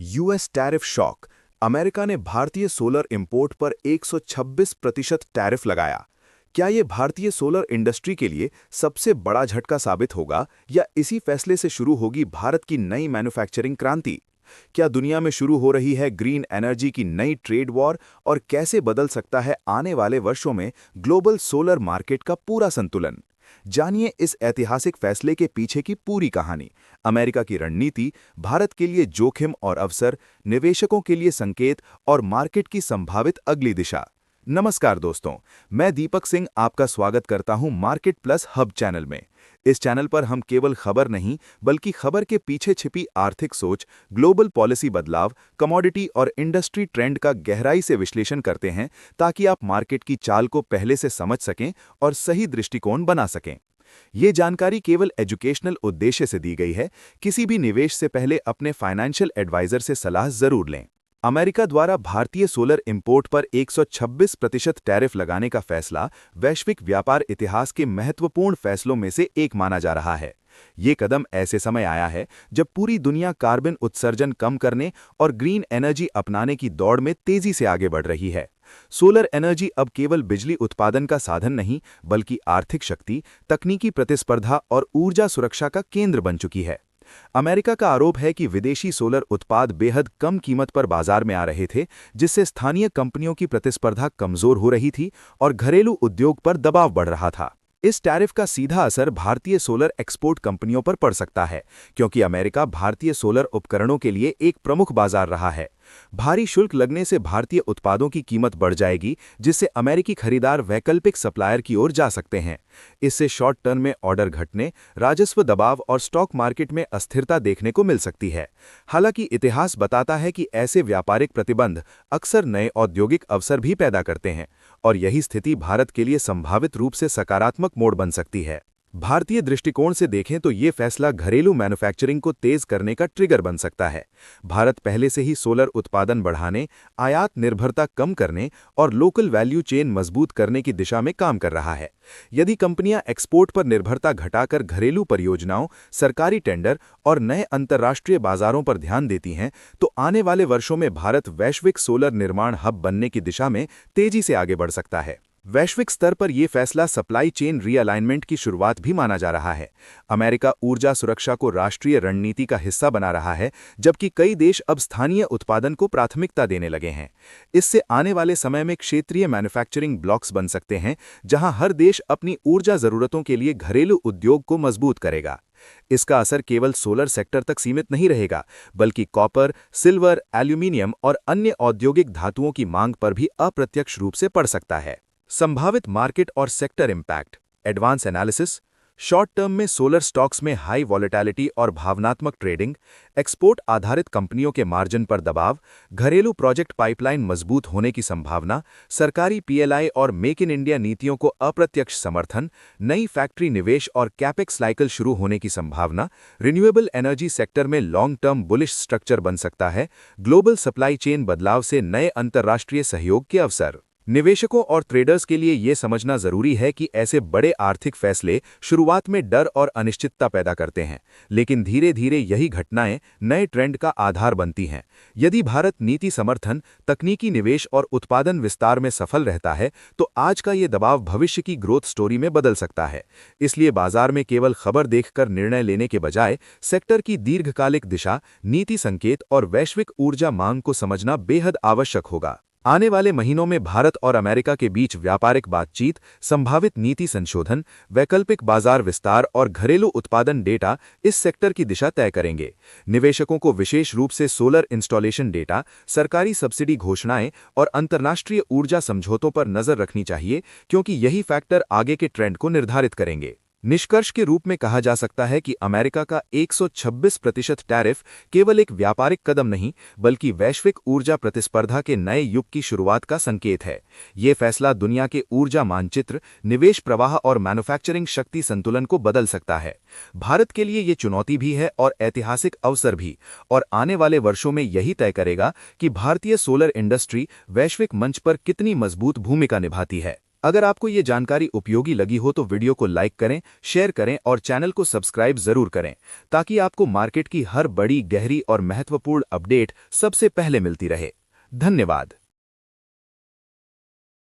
US tariff shock. America ने भारतीय solar import पर 126% टैरिफ लगाया। क्या ये भारतीय सोलर इंडस्ट्री के लिए सबसे बड़ा झटका साबित होगा या इसी फैसले से शुरू होगी भारत की नई मैन्युफैक्चरिंग क्रांति? क्या दुनिया में शुरू हो रही है ग्रीन एनर्जी की नई ट्रेड वॉर और कैसे बदल सकता है आने वाले वर्षों में ग्लोबल सोलर मार्केट का पूरा संतुलन? जानिए इस ऐतिहासिक फैसले के पीछे की पूरी कहानी, अमेरिका की रणनीति, भारत के लिए जोखिम और अवसर, निवेशकों के लिए संकेत और मार्केट की संभावित अगली दिशा। नमस्कार दोस्तों, मैं दीपक सिंह आपका स्वागत करता हूं मार्केट प्लस हब चैनल में। इस चैनल पर हम केवल खबर नहीं बल्कि खबर के पीछे छिपी आर्थिक सोच, ग्लोबल पॉलिसी बदलाव, कमोडिटी और इंडस्ट्री ट्रेंड का गहराई से विश्लेषण करते हैं ताकि आप मार्केट की चाल को पहले से समझ सकें और सही दृष्टिकोण बना सकें। ये जानकारी केवल एजुकेशनल उद्देश्य से दी गई है। किसी भी निवेश से पहले अपने फाइनेंशियल एडवाइजर से सलाह जरूर लें। अमेरिका द्वारा भारतीय सोलर इंपोर्ट पर 126% टैरिफ लगाने का फैसला वैश्विक व्यापार इतिहास के महत्वपूर्ण फैसलों में से एक माना जा रहा है। ये कदम ऐसे समय आया है जब पूरी दुनिया कार्बन उत्सर्जन कम करने और ग्रीन एनर्जी अपनाने की दौड़ में तेजी से आगे बढ़ रही है। सोलर एनर्जी अब केवल बिजली उत्पादन का साधन नहीं बल्कि आर्थिक शक्ति, तकनीकी प्रतिस्पर्धा और ऊर्जा सुरक्षा का केंद्र बन चुकी है। अमेरिका का आरोप है कि विदेशी सोलर उत्पाद बेहद कम कीमत पर बाजार में आ रहे थे, जिससे स्थानीय कंपनियों की प्रतिस्पर्धा कमजोर हो रही थी और घरेलू उद्योग पर दबाव बढ़ रहा था। इस टैरिफ का सीधा असर भारतीय सोलर एक्सपोर्ट कंपनियों पर पड़ सकता है, क्योंकि अमेरिका भारतीय सोलर उपकरणों के लिए एक प्रमुख बाजार रहा है। भारी शुल्क लगने से भारतीय उत्पादों की कीमत बढ़ जाएगी, जिससे अमेरिकी खरीदार वैकल्पिक सप्लायर की ओर जा सकते हैं। इससे शॉर्ट टर्म में ऑर्डर घटने, राजस्व दबाव और स्टॉक मार्केट में अस्थिरता देखने को मिल सकती है। हालांकि इतिहास बताता है कि ऐसे व्यापारिक प्रतिबंध अक्सर नए औद्योगिक अवसर भी पैदा करते हैं और यही स्थिति भारत के लिए संभावित रूप से सकारात्मक मोड़ बन सकती है। भारतीय दृष्टिकोण से देखें तो ये फैसला घरेलू मैन्युफैक्चरिंग को तेज करने का ट्रिगर बन सकता है। भारत पहले से ही सोलर उत्पादन बढ़ाने, आयात निर्भरता कम करने और लोकल वैल्यू चेन मजबूत करने की दिशा में काम कर रहा है। यदि कंपनियां एक्सपोर्ट पर निर्भरता घटाकर घरेलू परियोजनाओं, सरकारी टेंडर और नए अंतर्राष्ट्रीय बाजारों पर ध्यान देती हैं, तो आने वाले वर्षों में भारत वैश्विक सोलर निर्माण हब बनने की दिशा में तेजी से आगे बढ़ सकता है। वैश्विक स्तर पर यह फैसला सप्लाई चेन रीअलाइनमेंट की शुरुआत भी माना जा रहा है। अमेरिका ऊर्जा सुरक्षा को राष्ट्रीय रणनीति का हिस्सा बना रहा है, जबकि कई देश अब स्थानीय उत्पादन को प्राथमिकता देने लगे हैं। इससे आने वाले समय में क्षेत्रीय मैन्युफैक्चरिंग ब्लॉक्स बन सकते हैं, जहां हर देश अपनी ऊर्जा जरूरतों के लिए घरेलू उद्योग को मजबूत करेगा। इसका असर केवल सोलर सेक्टर तक सीमित नहीं रहेगा, बल्कि कॉपर, सिल्वर, एल्यूमीनियम और अन्य औद्योगिक धातुओं की मांग पर भी अप्रत्यक्ष रूप से पड़ सकता है। संभावित मार्केट और sector impact. Advance analysis. Short term में सोलर स्टॉक्स में हाई वॉलेटिलिटी और भावनात्मक ट्रेडिंग, एक्सपोर्ट आधारित कंपनियों के मार्जिन पर दबाव, घरेलू प्रोजेक्ट पाइपलाइन मजबूत होने की संभावना, सरकारी पीएलआई और मेक इन इंडिया नीतियों को अप्रत्यक्ष समर्थन, नई फैक्ट्री निवेश और कैपेक्स साइकिल शुरू होने की संभावना, रिन्यूएबल एनर्जी सेक्टर में लॉन्ग टर्म बुलिश स्ट्रक्चर बन सकता है, ग्लोबल सप्लाई चेन बदलाव से नए अंतर्राष्ट्रीय सहयोग के अवसर। निवेशकों और ट्रेडर्स के लिए यह समझना जरूरी है कि ऐसे बड़े आर्थिक फैसले शुरुआत में डर और अनिश्चितता पैदा करते हैं, लेकिन धीरे धीरे यही घटनाएं नए ट्रेंड का आधार बनती हैं। यदि भारत नीति समर्थन, तकनीकी निवेश और उत्पादन विस्तार में सफल रहता है, तो आज का ये दबाव भविष्य की ग्रोथ स्टोरी में बदल सकता है। इसलिए बाजार में केवल खबर देखकर निर्णय लेने के बजाय सेक्टर की दीर्घकालिक दिशा, नीति संकेत और वैश्विक ऊर्जा मांग को समझना बेहद आवश्यक होगा। आने वाले महीनों में भारत और अमेरिका के बीच व्यापारिक बातचीत, संभावित नीति संशोधन, वैकल्पिक बाजार विस्तार और घरेलू उत्पादन डेटा इस सेक्टर की दिशा तय करेंगे। निवेशकों को विशेष रूप से सोलर इंस्टॉलेशन डेटा, सरकारी सब्सिडी घोषणाएं और अंतर्राष्ट्रीय ऊर्जा समझौतों पर नजर रखनी चाहिए, क्योंकि यही फैक्टर आगे के ट्रेंड को निर्धारित करेंगे। निष्कर्ष के रूप में कहा जा सकता है कि अमेरिका का 126% टैरिफ केवल एक व्यापारिक कदम नहीं बल्कि वैश्विक ऊर्जा प्रतिस्पर्धा के नए युग की शुरुआत का संकेत है। ये फैसला दुनिया के ऊर्जा मानचित्र, निवेश प्रवाह और मैन्युफैक्चरिंग शक्ति संतुलन को बदल सकता है। भारत के लिए ये चुनौती भी है और ऐतिहासिक अवसर भी, और आने वाले वर्षों में यही तय करेगा कि भारतीय सोलर इंडस्ट्री वैश्विक मंच पर कितनी मजबूत भूमिका निभाती है। अगर आपको ये जानकारी उपयोगी लगी हो तो वीडियो को लाइक करें, शेयर करें और चैनल को सब्सक्राइब जरूर करें, ताकि आपको मार्केट की हर बड़ी, गहरी और महत्वपूर्ण अपडेट सबसे पहले मिलती रहे। धन्यवाद।